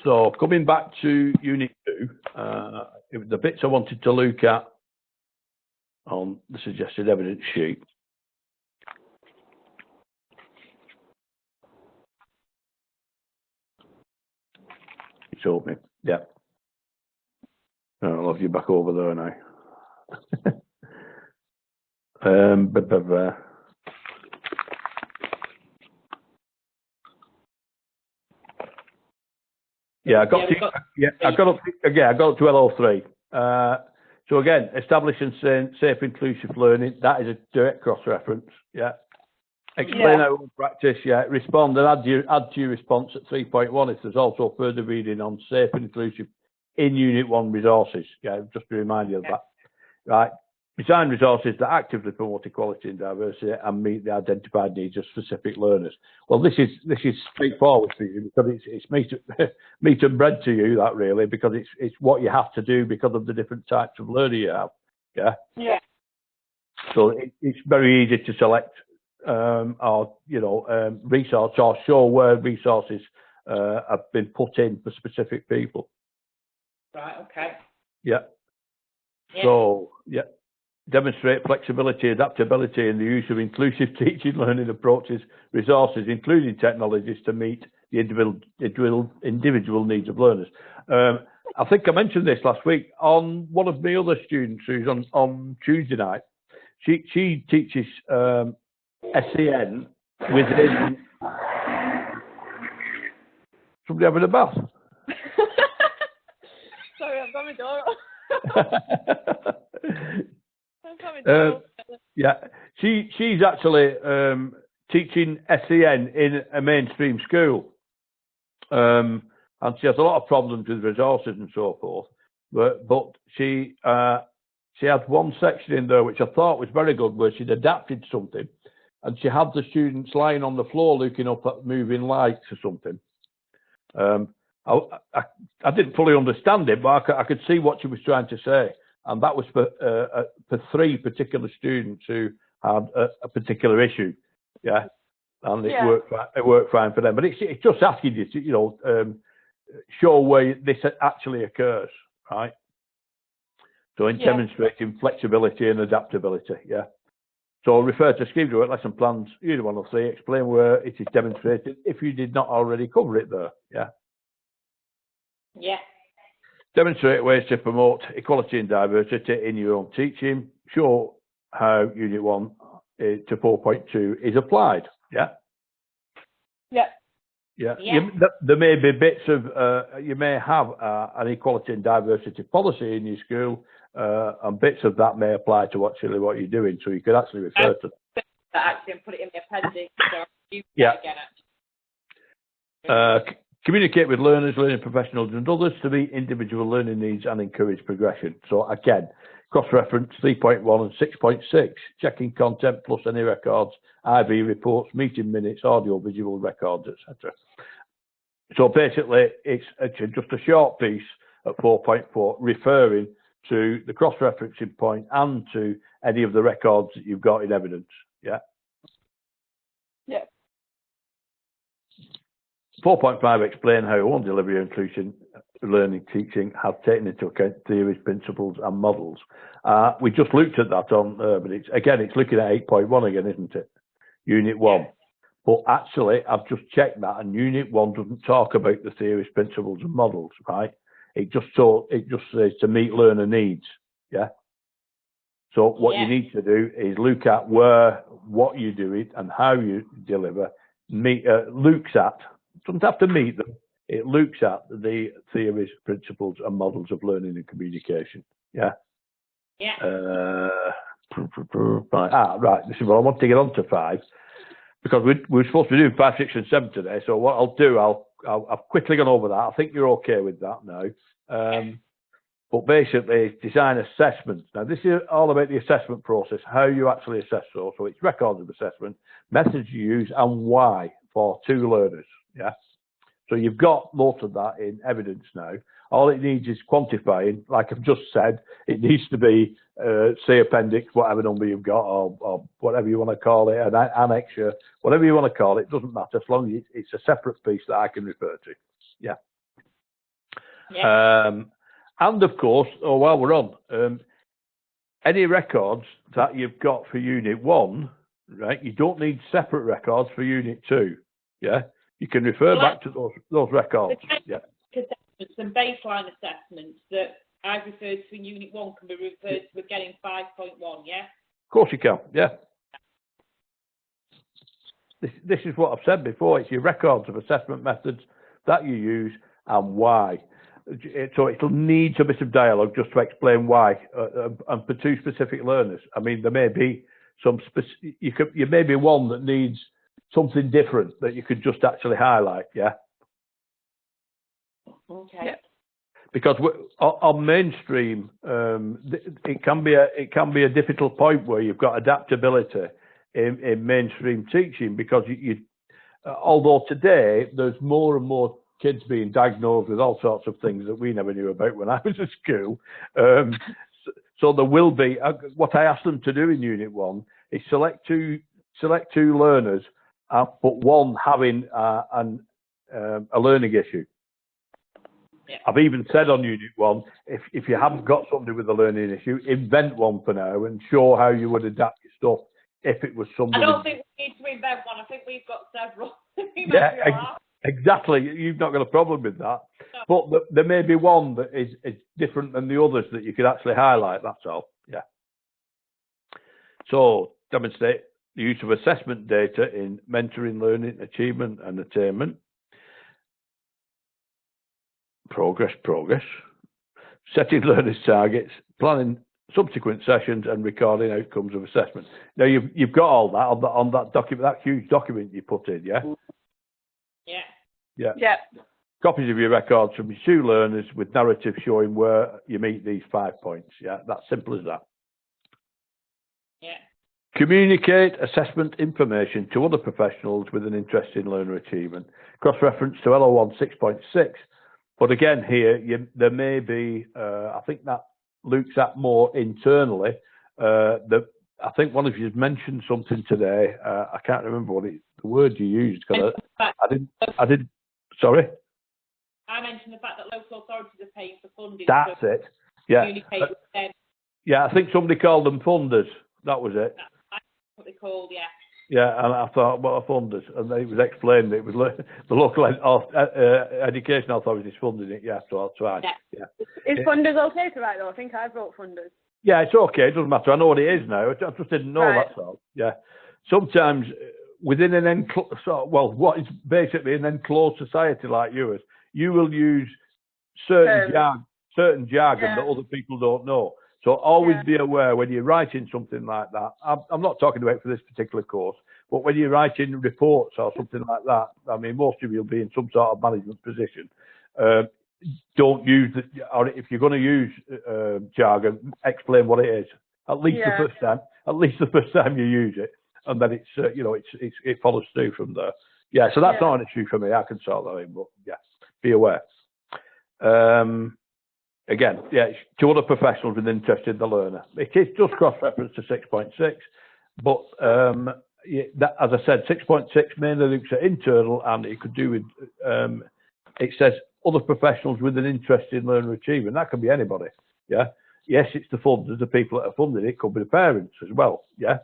So coming back to Unit 2, the bits I wanted to look at on the suggested evidence sheet. It's opening, yeah. I'll have you back over there now. Yeah, I got up to LO3. So again, establishing safe, inclusive learning. That is a direct cross-reference. Yeah. Explain how to practice. Yeah. Respond and add to your response at 3.1 if there's also further reading on safe and inclusive in Unit 1 resources. Yeah, just to remind you of that. Right. Design resources that actively promote equality and diversity and meet the identified needs of specific learners. Well, this is straightforward for you because it's meat and bread to you, that really, because it's what you have to do because of the different types of learning you have. Yeah. Yeah. So it's very easy to select resource or show where resources have been put in for specific people. Right. Okay. Yeah. So yeah. Demonstrate flexibility, adaptability in the use of inclusive teaching learning approaches, resources, including technologies to meet the individual needs of learners. I think I mentioned this last week on one of my other students who's on Tuesday night. She teaches SEN within... Somebody having a bath? Sorry, I've got my door off. Yeah, she's actually teaching SEN in a mainstream school, and she has a lot of problems with resources and so forth. But she had one section in there which I thought was very good, where she'd adapted something, and she had the students lying on the floor looking up at moving lights or something. I didn't fully understand it, but I could see what she was trying to say. And that was for 3 particular students who had a particular issue, yeah. And it worked fine for them. But it's just asking you to, show where this actually occurs, right? So in demonstrating flexibility and adaptability, yeah. So refer to scheme to work lesson plans, Unit 1 or 3, explain where it is demonstrated if you did not already cover it there, yeah. Yeah. Demonstrate ways to promote equality and diversity in your own teaching. Show how Unit 1 to 4.2 is applied. Yeah? Yeah. Yeah. There may be bits of, you may have an equality and diversity policy in your school, and bits of that may apply to actually what you're doing. So you could actually refer to that. Actually, and put it in the appendix. So you again. Communicate with learners, learning professionals and others to meet individual learning needs and encourage progression. So again, cross-reference 3.1 and 6.6, checking content plus any records, IV reports, meeting minutes, audio, visual records, etc. So basically, it's just a short piece at 4.4 referring to the cross-referencing point and to any of the records that you've got in evidence. Yeah. Yeah. 4.5, explain how own delivery of inclusion learning teaching have taken into account theories, principles and models. We just looked at that on, but it's looking at 8.1 again, isn't it? Unit 1. Yeah. But actually, I've just checked that, and Unit 1 doesn't talk about the theories, principles and models, right? It just says to meet learner needs, yeah? So what you need to do is look at what you do it and how you deliver, looks at, doesn't have to meet them, it looks at the theories, principles and models of learning and communication. Yeah? Yeah. Right. This is what I want to get on to 5, because we're supposed to be doing 5, 6 and 7 today. So what I'll do, I've quickly gone over that. I think you're okay with that now. But basically, design assessments. Now, this is all about the assessment process, how you actually assess those. So it's records of assessment, methods you use, and why for 2 learners. Yeah. So you've got most of that in evidence now. All it needs is quantifying, like I've just said. It needs to be, say, appendix, whatever number you've got, or whatever you want to call it, an annexure, whatever you want to call it, doesn't matter, as long as it's a separate piece that I can refer to. Yeah. Yeah. And of course, while we're on, any records that you've got for Unit 1, right, you don't need separate records for Unit 2, yeah? You can refer back to those records, yeah. Assessments and baseline assessments that I've referred to in Unit 1 can be referred to again in 5.1, yeah? Of course you can, yeah. This is what I've said before, it's your records of assessment methods that you use and why. So it'll need a bit of dialogue just to explain why, and for two specific learners. I mean, there may be some you may be one that needs something different that you could just actually highlight, yeah. Okay. Yeah. Because on mainstream, it can be a difficult point where you've got adaptability in mainstream teaching, because although today there's more and more kids being diagnosed with all sorts of things that we never knew about when I was at school. So there will be, what I asked them to do in Unit 1 is select two learners, but one having a learning issue. Yeah. I've even said on Unit 1, if you haven't got somebody with a learning issue, invent one for now and show how you would adapt your stuff if it was somebody. I don't think we need to invent one. I think we've got several. Yeah, exactly. You've not got a problem with that. No. But there may be one that is different than the others that you could actually highlight, that's all. Yeah. So, demonstrate the use of assessment data in mentoring, learning, achievement and attainment. Progress. Setting learners' targets, planning subsequent sessions and recording outcomes of assessment. Now, you've got all that on that document, that huge document you put in, yeah? Yeah. Yeah. Yeah. Copies of your records from your 2 learners with narrative showing where you meet these 5 points. Yeah, that's simple as that. Yeah. Communicate assessment information to other professionals with an interest in learner achievement. Cross-reference to LO1 6.6. But again, here, there may be, I think that looks at more internally. I think one of you mentioned something today. I can't remember what the word you used. I didn't. Sorry. I mentioned the fact that local authorities are paying for funding. That's it. Yeah. Yeah, I think somebody called them funders. That was it. That's what they called, yeah. Yeah, and I thought, what are funders? And then it was explained that it was the local education authorities funding it. Yeah, so that's right. Yeah. Is funders okay to write though? I think I wrote funders. Yeah, it's okay. It doesn't matter. I know what it is now. I just didn't know, right. That's all. Yeah. Sometimes within an what is basically an enclosed society like yours, you will use certain jargon that other people don't know. So always be aware when you're writing something like that. I'm not talking about for this particular course, but when you're writing reports or something like that, I mean, most of you will be in some sort of management position. Don't use or if you're going to use jargon, explain what it is. At least the first time. At least the first time you use it, and then it's it follows through from there. Yeah, so that's not an issue for me. I can sort that in, but yeah, be aware. Again, to other professionals with interest in the learner. It is just cross-reference to 6.6, but as I said, 6.6 mainly looks at internal, and it could do with, it says other professionals with an interest in learner achievement. That can be anybody, yeah? Yes, it's the funders, the people that are funding it. It could be the parents as well, yeah?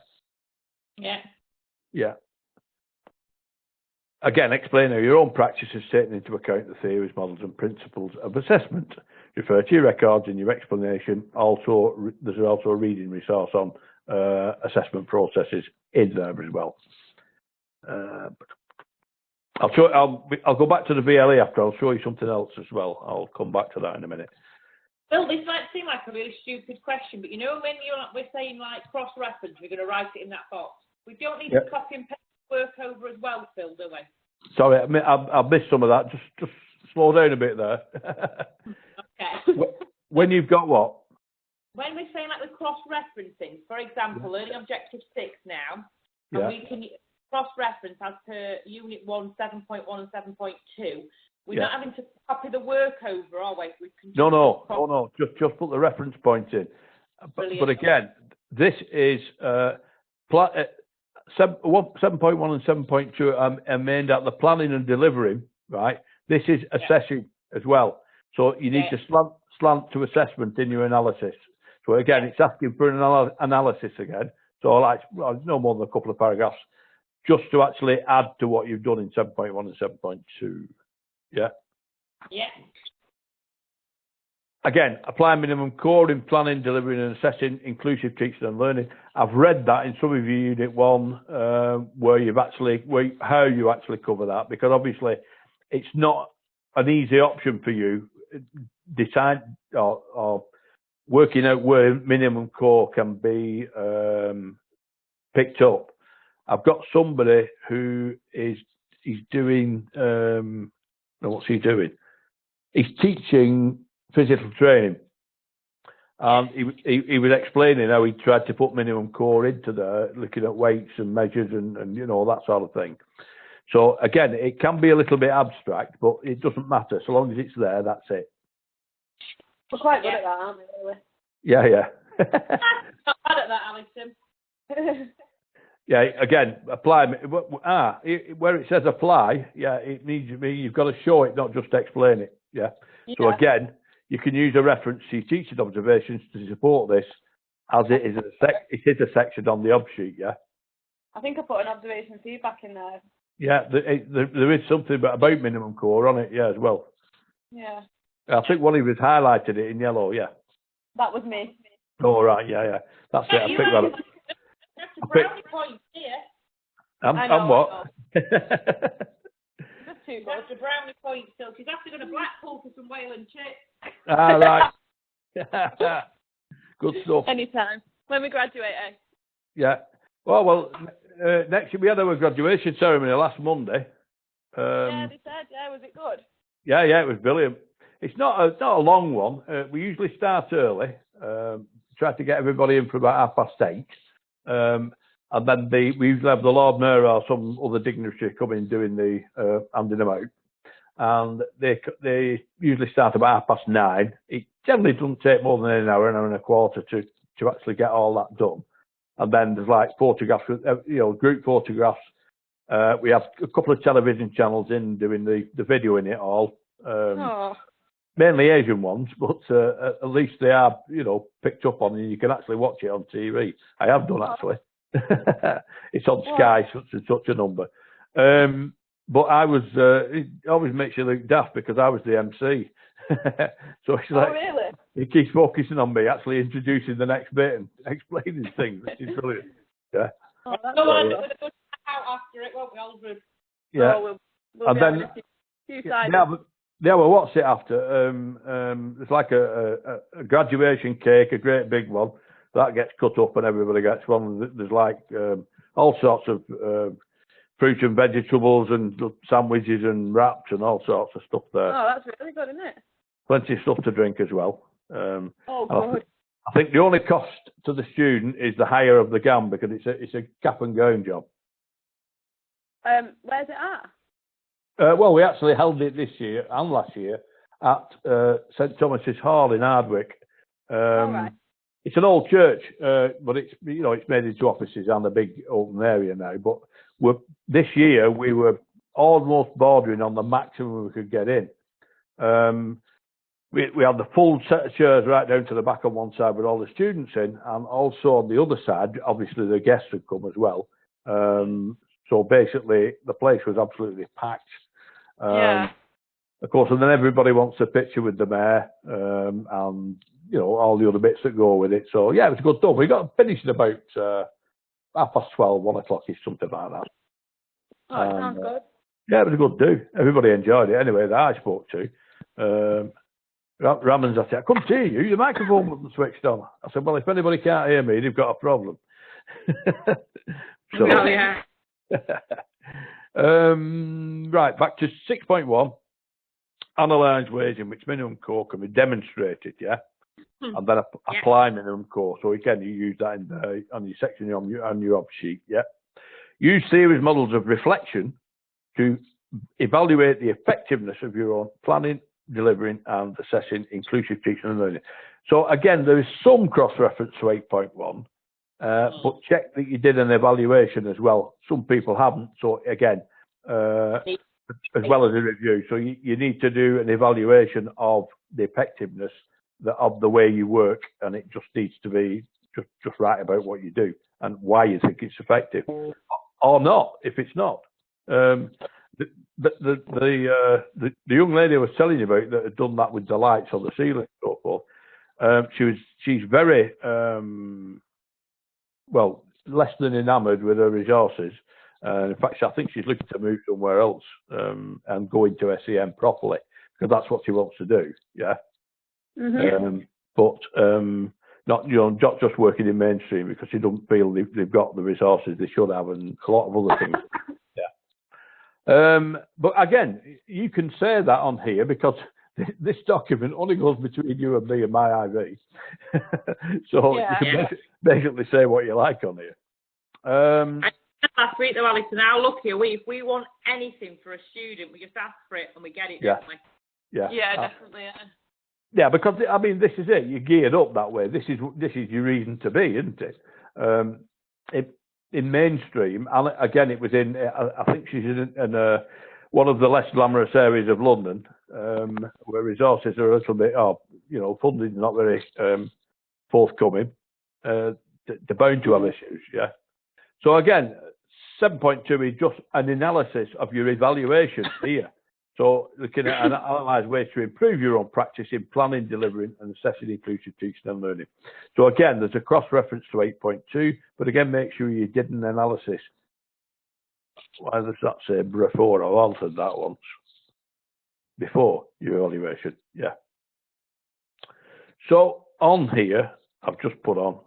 Yeah. Yeah. Again, explain how your own practice is taking into account the theories, models and principles of assessment. Refer to your records in your explanation. There's also a reading resource on assessment processes in there as well. I'll go back to the VLE after. I'll show you something else as well. I'll come back to that in a minute. Well, this might seem like a really stupid question, but you know when we're saying like cross-reference, we're going to write it in that box. We don't need to copy and paste work over as well, Phil, do we? Sorry, I missed some of that. Just slow down a bit there. Okay. When you've got what? When we're saying like we're cross-referencing, for example, learning objective 6 now, and we can cross-reference as per Unit 1, 7.1 and 7.2. We're not having to copy the work over, are we? No. Just put the reference point in. But again, this is 7.1 and 7.2 are aimed at the planning and delivering, right? This is assessing as well. So you need to slant to assessment in your analysis. So again, it's asking for an analysis again. So like, well, no more than a couple of paragraphs, just to actually add to what you've done in 7.1 and 7.2. Yeah. Yeah. Again, apply minimum core in planning, delivering and assessing inclusive teaching and learning. I've read that in some of your unit 1, where you've actually, how you actually cover that, because obviously it's not an easy option for you. Decide or working out where minimum core can be picked up. I've got somebody who he's doing, what's he doing? He's teaching physical training. And he was explaining how he tried to put minimum core into there, looking at weights and measures and you know, that sort of thing. So again, it can be a little bit abstract, but it doesn't matter. So long as it's there, that's it. We're quite good at that, aren't we, really? Yeah, yeah. Not bad at that, Alison. Yeah, again, apply. Where it says apply, yeah, it needs to be, you've got to show it, not just explain it. Yeah. So again, you can use a reference to your teaching observations to support this, as it is a section on the ob sheet. Yeah. I think I put an observation feedback in there. Yeah, there is something about minimum core on it. Yeah, as well. Yeah. I think one of us highlighted it in yellow. Yeah. That was me. Oh right, yeah. That's it. I picked that up. That's a brownie point here. I'm what? Just too good. That's a brownie point still. She's after going to Blackpool for some Whalen chips. Ah, right. Good stuff. Anytime. When we graduate, eh? Yeah. Well, next year we had our graduation ceremony last Monday. Yeah, they said, yeah, was it good? Yeah, it was brilliant. It's not a long one. We usually start early, try to get everybody in for about 8:30. And then we usually have the Lord Mayor or some other dignitary come in doing the handing them out. And they usually start about 9:30. It generally doesn't take more than an hour and a quarter to actually get all that done. And then there's like photographs, group photographs. We have a couple of television channels in doing the video in it all. Mainly Asian ones, but at least they are, picked up on and you can actually watch it on TV. I have done actually. It's on Sky, such and such a number. But I was, it always makes you look daft because I was the MC. So it's like, really? He keeps focusing on me, actually introducing the next bit and explaining things, which is brilliant. Yeah. We're going to go out after it, won't we, Aldred? Yeah. We'll and then, what's it after? It's like a graduation cake, a great big one. That gets cut up and everybody gets one. There's like all sorts of fruits and vegetables and sandwiches and wraps and all sorts of stuff there. Oh, that's really good, isn't it? Plenty of stuff to drink as well. Good. I think the only cost to the student is the hire of the gown because it's a cap and gown job. Where's it at? Well, we actually held it this year and last year at St Thomas's Hall in Hardwick. Right. It's an old church, but it's made into offices and a big open area now. But this year we were almost bordering on the maximum we could get in. We had the full set of chairs right down to the back on one side with all the students in, and also on the other side, obviously the guests had come as well. So basically, the place was absolutely packed. Of course, and then everybody wants a picture with the mayor, and all the other bits that go with it. So yeah, it was good stuff. We got finished about 12:30, 1 o'clock, something like that. Oh, it sounds good. Yeah, it was a good do. Everybody enjoyed it. Anyway, that I spoke to. Ramon's I said, I couldn't hear you. The microphone wasn't switched on. I said, well, if anybody can't hear me, they've got a problem. So, yeah. Right, back to 6.1. Analyse ways in which minimum core can be demonstrated, yeah? And then apply minimum core. So again, you use that on your section on your ob sheet, yeah? Use series models of reflection to evaluate the effectiveness of your own planning, delivering and assessing inclusive teaching and learning. So again, there is some cross-reference to 8.1, but check that you did an evaluation as well. Some people haven't. So again, as well as a review. So you need to do an evaluation of the effectiveness of the way you work, and it just needs to be just right about what you do and why you think it's effective, or not if it's not. The young lady I was telling you about that had done that with the lights on the ceiling and so forth. She's very well, less than enamoured with her resources. In fact, I think she's looking to move somewhere else and go into SEM properly, because that's what she wants to do. Yeah. But not just working in mainstream, because she doesn't feel they've got the resources they should have, and a lot of other things. Yeah. But again, you can say that on here, because this document only goes between you and me and my IV. So you can basically say what you like on here. Last week though, Alison, how lucky are we? If we want anything for a student, we just ask for it and we get it, don't we? Yeah, definitely. Yeah, because I mean, this is it. You're geared up that way. This is your reason to be, isn't it? In mainstream, and again, it was in. I think she's in one of the less glamorous areas of London, where resources are a little bit, funding's not very forthcoming. They're bound to have issues. Yeah. So again, 7.2 is just an analysis of your evaluation here. So looking at and analyse ways to improve your own practice in planning, delivering and assessing inclusive teaching and learning. So again, there's a cross-reference to 8.2, but again, make sure you did an analysis. Why does that say before? I've altered that once. Before your evaluation, yeah. So on here, I've just put on,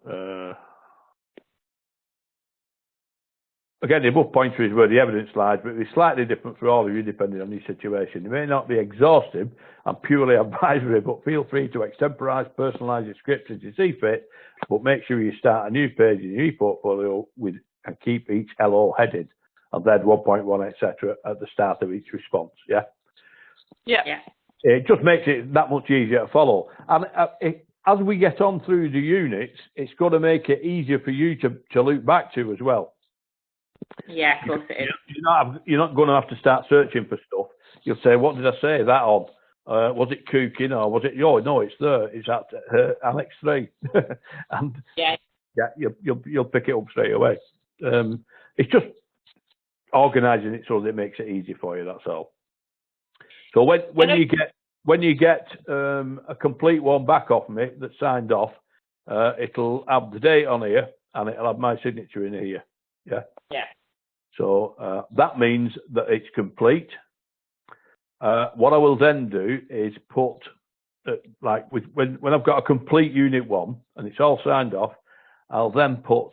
again, the above pointer is where the evidence lies, but it's slightly different for all of you depending on your situation. It may not be exhaustive and purely advisory, but feel free to extemporise, personalise your script as you see fit, but make sure you start a new page in your e-portfolio and keep each LO headed, and then 1.1, etc. at the start of each response, yeah? Yeah. It just makes it that much easier to follow. And as we get on through the units, it's going to make it easier for you to look back to as well. Yeah, of course it is. You're not going to have to start searching for stuff. You'll say, what did I say that on? Was it cooking or was it, no, it's there. It's at Annex 3. And you'll pick it up straight away. It's just organising it so that it makes it easy for you, that's all. So when you get a complete one back off me that's signed off, it'll have the date on here and it'll have my signature in here. Yeah. Yeah. So that means that it's complete. What I will then do is put, when I've got a complete unit 1 and it's all signed off, I'll then put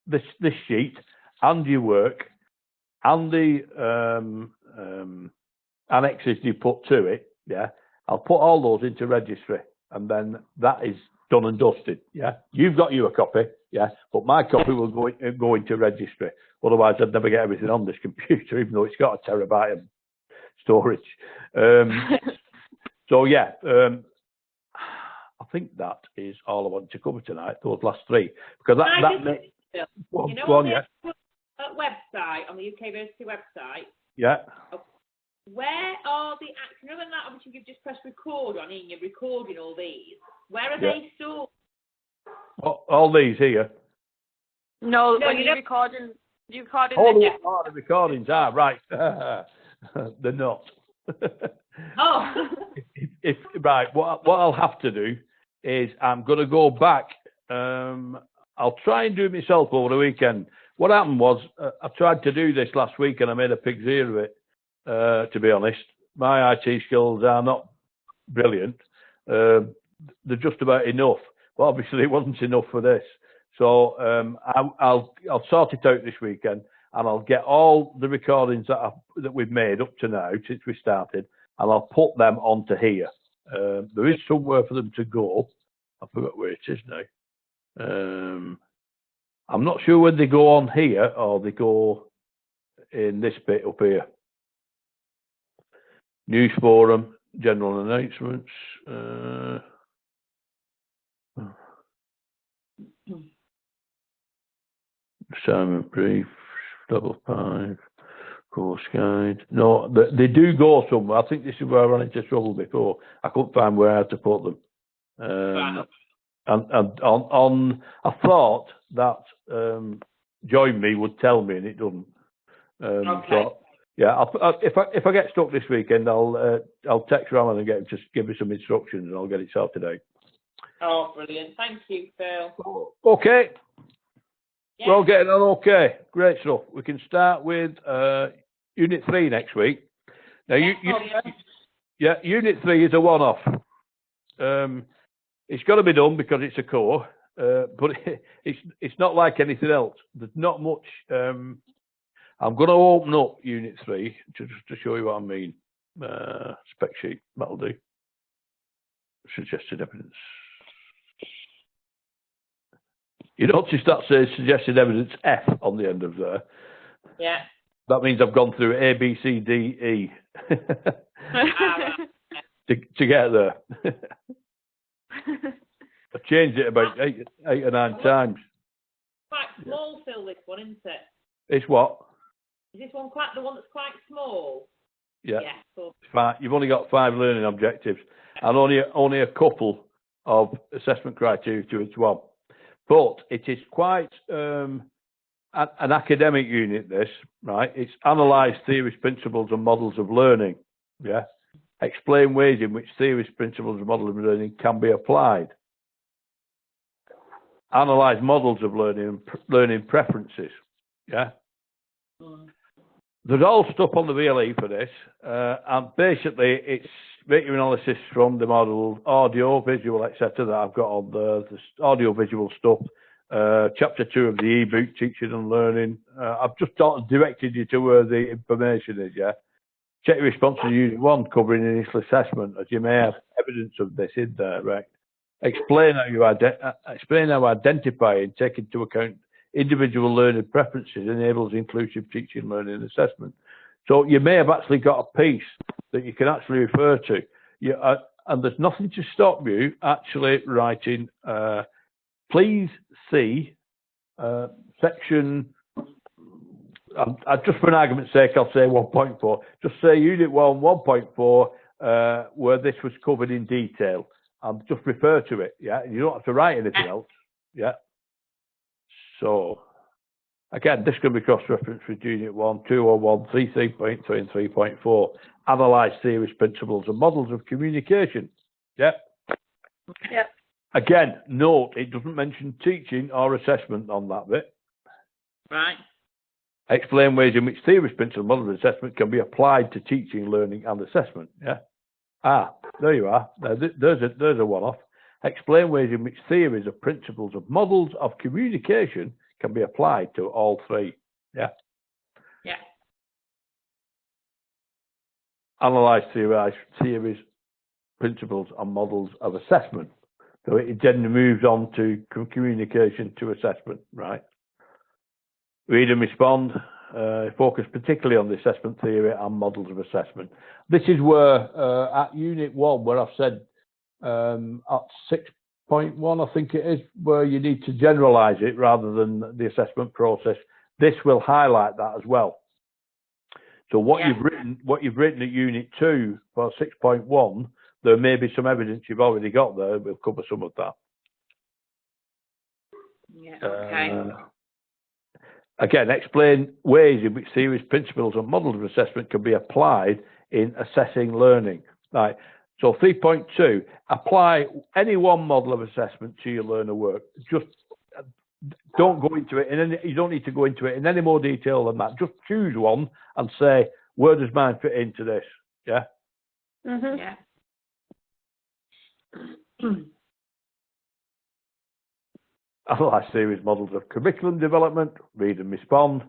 this sheet and your work and the annexes you put to it. Yeah, I'll put all those into registry, and then that is done and dusted. Yeah, you've got you a copy. Yeah, but my copy will go into registry. Otherwise, I'd never get everything on this computer, even though it's got a terabyte of storage. So yeah, I think that is all I wanted to cover tonight. Those last 3, because that makes. Website on the UK Versity website. Yeah. Where are the other than that? Obviously, you've just pressed record on it and you're recording all these. Where are they stored? All these here. No, you're recording. You recording the recordings are right. They're not. Oh. Right. What I'll have to do is I'm going to go back. I'll try and do it myself over the weekend. What happened was I tried to do this last week and I made a pig's ear of it. To be honest, my IT skills are not brilliant. They're just about enough. But obviously, it wasn't enough for this. So I'll sort it out this weekend, and I'll get all the recordings that we've made up to now since we started, and I'll put them onto here. There is somewhere for them to go. I forgot where it is now. I'm not sure whether they go on here or they go in this bit up here. News forum, general announcements. Assignment brief, level 5, Course guide. No, they do go somewhere. I think this is where I ran into trouble before. I couldn't find where to put them. Right. And on, I thought that Join Me would tell me, and it doesn't. Okay. So, yeah, if I get stuck this weekend, I'll text Ramon and get him to give me some instructions, and I'll get it sorted out. Oh, brilliant. Thank you, Phil. Okay. Yeah. We're all getting on okay. Great stuff. We can start with Unit 3 next week. Now, Unit 3 is a one-off. It's got to be done because it's a core, but it's not like anything else. There's not much. I'm going to open up Unit 3 just to show you what I mean. Spec sheet, that'll do. Suggested evidence. You notice that says suggested evidence F on the end of there. Yeah. That means I've gone through A, B, C, D, E to get there. I changed it about eight or nine times. Quite small, Phil, this one, isn't it? It's what? Is this one quite the one that's quite small? Yeah. Yeah. So, You've only got 5 learning objectives and only a couple of assessment criteria to each one. But it is quite an academic unit, this, right? It's analyse theories, principles and models of learning, yeah? Explain ways in which theories, principles and models of learning can be applied. Analyse models of learning and learning preferences, yeah? There's all stuff on the VLE for this, and basically it's make your analysis from the model, audio, visual, etc. that I've got on the audio, visual stuff. Chapter 2 of the e-book, teaching and learning. I've just directed you to where the information is, yeah? Check your response to Unit 1 covering initial assessment, as you may have evidence of this in there, right? Explain how identify and take into account individual learning preferences enables inclusive teaching, learning and assessment. So you may have actually got a piece that you can actually refer to. And there's nothing to stop you actually writing, please see section, just for an argument's sake, I'll say 1.4. Just say Unit 1, 1.4, where this was covered in detail. And just refer to it, yeah? You don't have to write anything else, yeah? So, again, this can be cross-referenced with Unit 1, 201, 3.3 and 3.4. Analyse theories, principles and models of communication, yeah? Yeah. Again, note, it doesn't mention teaching or assessment on that bit. right. Explain ways in which theories, principles, and models of assessment can be applied to teaching, learning and assessment, yeah? There you are. There's a one-off. Explain ways in which theories of principles of models of communication can be applied to all three. Yeah. Yeah. Analyze theories, principles and models of assessment. So it then moves on to communication to assessment, right? Read and respond. Focus particularly on the assessment theory and models of assessment. This is where at Unit 1, where I've said at 6.1, I think it is, where you need to generalise it rather than the assessment process. This will highlight that as well. So what you've written at Unit 2 for 6.1, there may be some evidence you've already got there. We'll cover some of that. Yeah. Okay. Again, explain ways in which theories, principles and models of assessment can be applied in assessing learning. Right. So 3.2, apply any one model of assessment to your learner work. Just don't go into it you don't need to go into it in any more detail than that. Just choose one and say, where does mine fit into this? Yeah? Mhm. Yeah. Analyse theories, models of curriculum development, read and respond.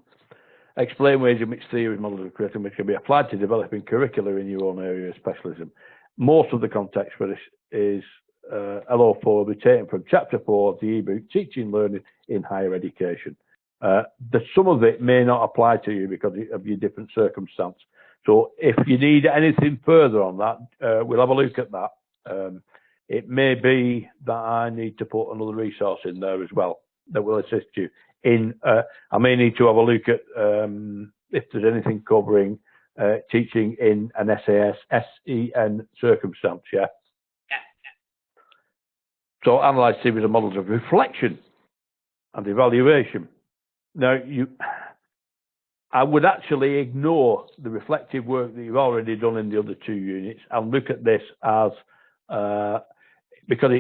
Explain ways in which theories, models of curriculum can be applied to developing curricula in your own area of specialism. Most of the context for this is LO4 will be taken from Chapter 4 of the e-book, Teaching Learning in Higher Education. Some of it may not apply to you because of your different circumstance. So if you need anything further on that, we'll have a look at that. It may be that I need to put another resource in there as well that will assist you in. I may need to have a look at if there's anything covering teaching in an SEN circumstance, yeah? So analyse series of models of reflection and evaluation. Now, I would actually ignore the reflective work that you've already done in the other 2 units and look at this as, because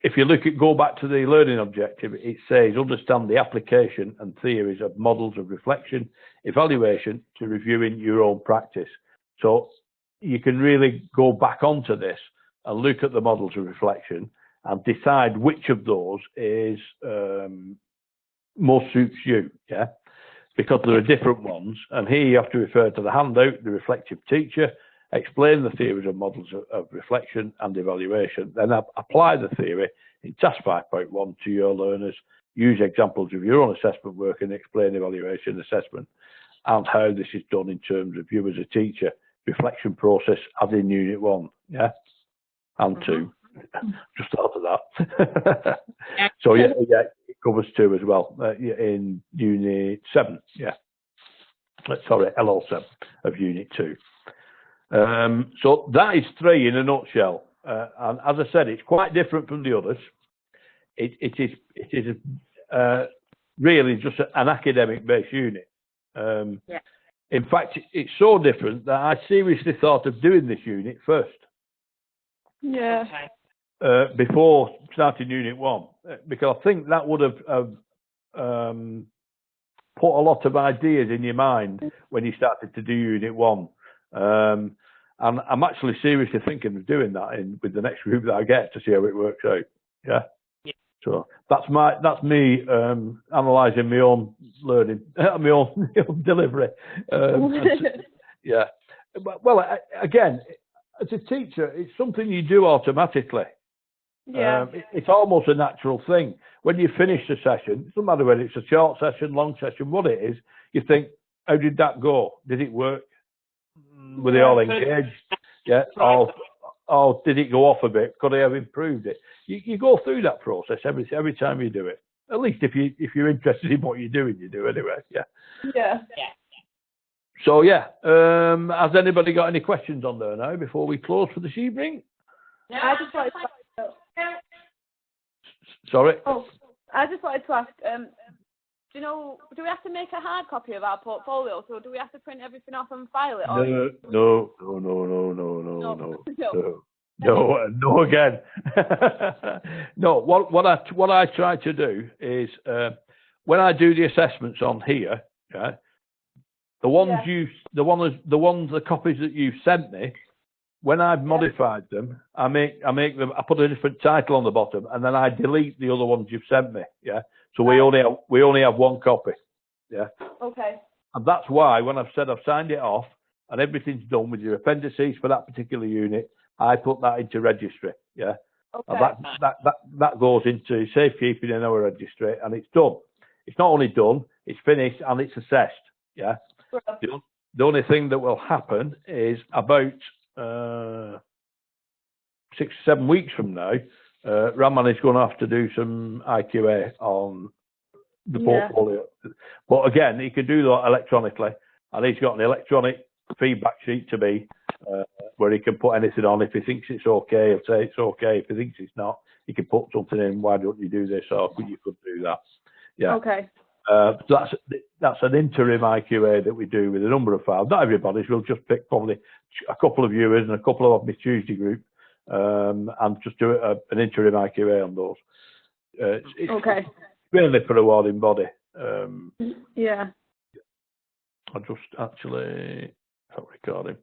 if you go back to the learning objective, it says understand the application and theories of models of reflection, evaluation to reviewing your own practice. So you can really go back onto this and look at the models of reflection and decide which of those is most suits you, yeah? Because there are different ones, and here you have to refer to the handout, the reflective teacher, explain the theories of models of reflection and evaluation, then apply the theory in task 5.1 to your learners, use examples of your own assessment work and explain evaluation assessment and how this is done in terms of you as a teacher, reflection process as in unit 1, yeah, and 2. Just after that. So yeah, it covers 2 as well in unit 7. Yeah, sorry, LO7 of unit 2. So that is 3 in a nutshell. And as I said, it's quite different from the others. It is really just an academic-based unit. In fact, it's so different that I seriously thought of doing this unit first. Yeah. Before starting unit 1, because I think that would have put a lot of ideas in your mind when you started to do unit 1. And I'm actually seriously thinking of doing that with the next group that I get to see how it works out. Yeah. So that's me analysing my own learning, my own delivery. Yeah. Well, again, as a teacher, it's something you do automatically. Yeah. It's almost a natural thing. When you finish the session, it doesn't matter whether it's a short session, long session, what it is, you think, how did that go? Did it work? Were they all engaged? Yeah. Or did it go off a bit? Could I have improved it? You go through that process every time you do it. At least if you're interested in what you're doing, you do anyway. Yeah. Yeah. So yeah, has anybody got any questions on there now before we close for this evening? No, I just wanted to Sorry? I just wanted to ask, do we have to make a hard copy of our portfolio? So do we have to print everything off and file it? No again. No, what I try to do is when I do the assessments on here, yeah, the copies that you've sent me, when I've modified them, I put a different title on the bottom, and then I delete the other ones you've sent me. Yeah. So we only have 1 copy. Yeah. Okay. And that's why when I've said I've signed it off and everything's done with your appendices for that particular unit, I put that into registry. Yeah. Okay. And that goes into safekeeping in our registry, and it's done. It's not only done, it's finished and it's assessed. Yeah. Sure. The only thing that will happen is about 6 or 7 weeks from now, Raman is going to have to do some IQA on the portfolio. But again, he can do that electronically, and he's got an electronic feedback sheet to me where he can put anything on. If he thinks it's okay, he'll say it's okay. If he thinks it's not, he can put something in. Why don't you do this? Or you could do that. Yeah. Okay. So that's an interim IQA that we do with a number of files. Not everybody's. We'll just pick probably a couple of viewers and a couple of my Tuesday group, and just do an interim IQA on those. It's okay. Mainly for awarding body. Yeah. I just actually stop recording.